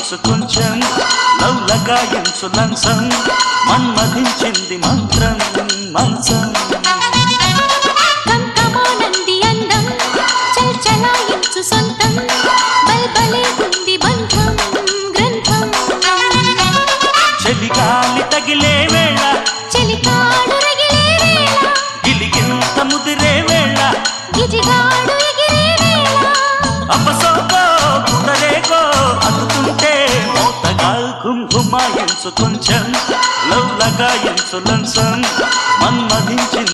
గుమాయించు కొంచెం లవ్ లగాయించు లంసం మన్మధించింది మంత్రం మంచం చలిగాలి తగిలే వేళ చలికాడు రగిలే వేళ గిలిగింత ముదిరే వేళ గిజిగాడు ఎగిరే వేళ అపసోకో కుదరేకో అందుకుంటే మోతగా గుమాయించు కొంచెం లవ్ లగాయించు లంసం మన్మధించింది